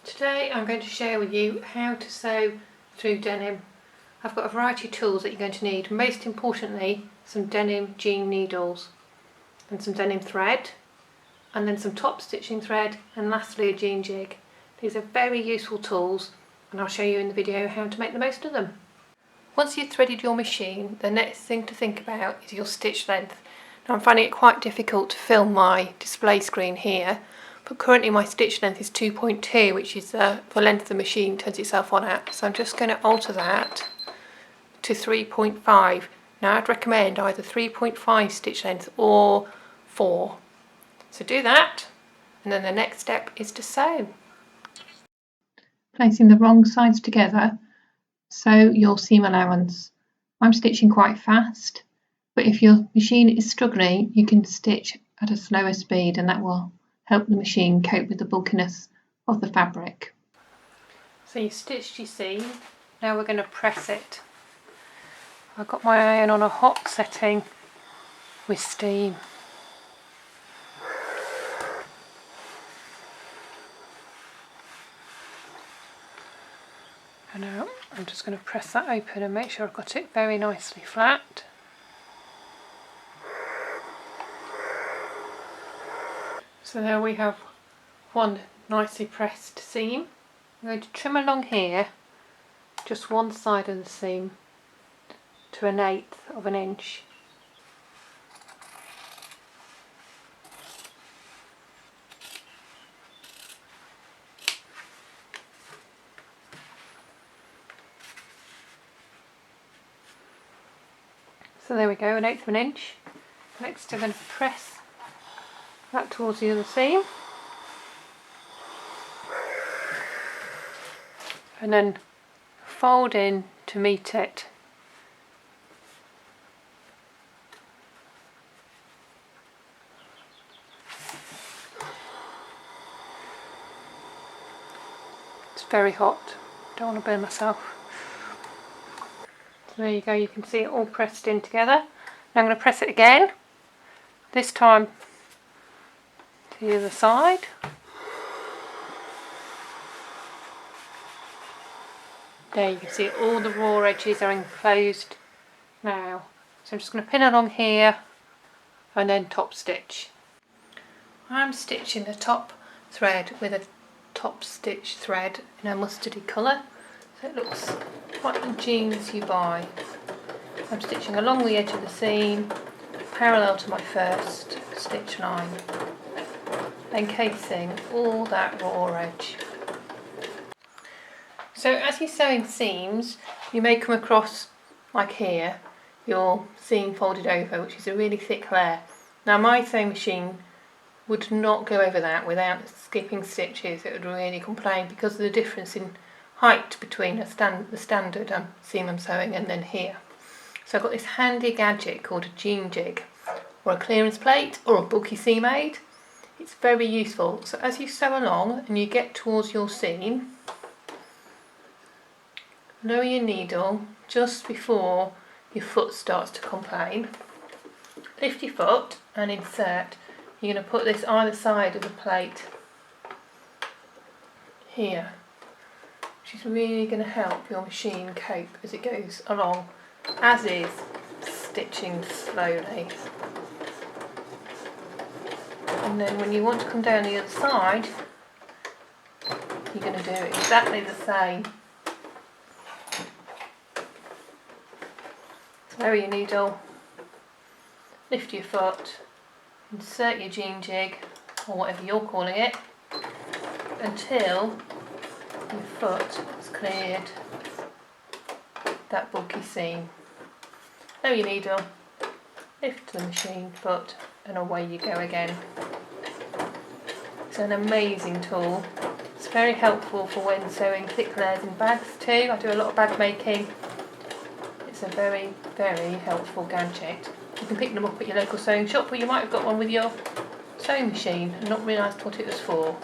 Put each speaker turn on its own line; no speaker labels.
Today I'm going to share with you how to sew through denim. I've got a variety of tools that you're going to need, most importantly some denim jean needles and some denim thread and then some top stitching thread and lastly a jean jig. These are very useful tools and I'll show you in the video how to make the most of them. Once you've threaded your machine, the next thing to think about is your stitch length. Now I'm finding it quite difficult to film my display screen here, but currently my stitch length is 2.2, which is the length the machine turns itself on at. So I'm just going to alter that to 3.5. Now I'd recommend either 3.5 stitch length or 4. So do that, and then the next step is to sew. Placing the wrong sides together, sew your seam allowance. I'm stitching quite fast, but if your machine is struggling, you can stitch at a slower speed and that will help the machine cope with the bulkiness of the fabric. So you've stitched your seam, now we're going to press it. I've got my iron on a hot setting with steam. And now I'm just going to press that open and make sure I've got it very nicely flat. So there we have one nicely pressed seam. I'm going to trim along here just one side of the seam to 1/8 of an inch. So there we go, 1/8 of an inch. Next I'm going to press that towards the other seam and then fold in to meet it. It's very hot, don't want to burn myself. So there you go, you can see it all pressed in together. Now I'm going to press it again, this time to the other side. There you can see all the raw edges are enclosed now. So I'm just going to pin along here and then top stitch. I'm stitching the top thread with a top stitch thread in a mustardy colour, so it looks like the jeans you buy. I'm stitching along the edge of the seam parallel to my first stitch line, encasing all that raw edge. So as you're sewing seams, you may come across, like here, your seam folded over, which is a really thick layer. Now my sewing machine would not go over that without skipping stitches. It would really complain because of the difference in height between the standard seam I'm sewing and then here. So I've got this handy gadget called a jean jig, or a clearance plate, or a bulky seam aid. It's very useful. So as you sew along and you get towards your seam, lower your needle just before your foot starts to complain. Lift your foot and insert. You're going to put this either side of the plate here, which is really going to help your machine cope as it goes along, as is stitching slowly. And then when you want to come down the other side, you're going to do exactly the same. Lower your needle, lift your foot, insert your jean jig, or whatever you're calling it, until your foot has cleared that bulky seam. Lower your needle, lift the machine foot, and away you go again. It's an amazing tool. It's very helpful for when sewing thick layers in bags too. I do a lot of bag making. It's a very, very helpful gadget. You can pick them up at your local sewing shop, or you might have got one with your sewing machine and not realised what it was for.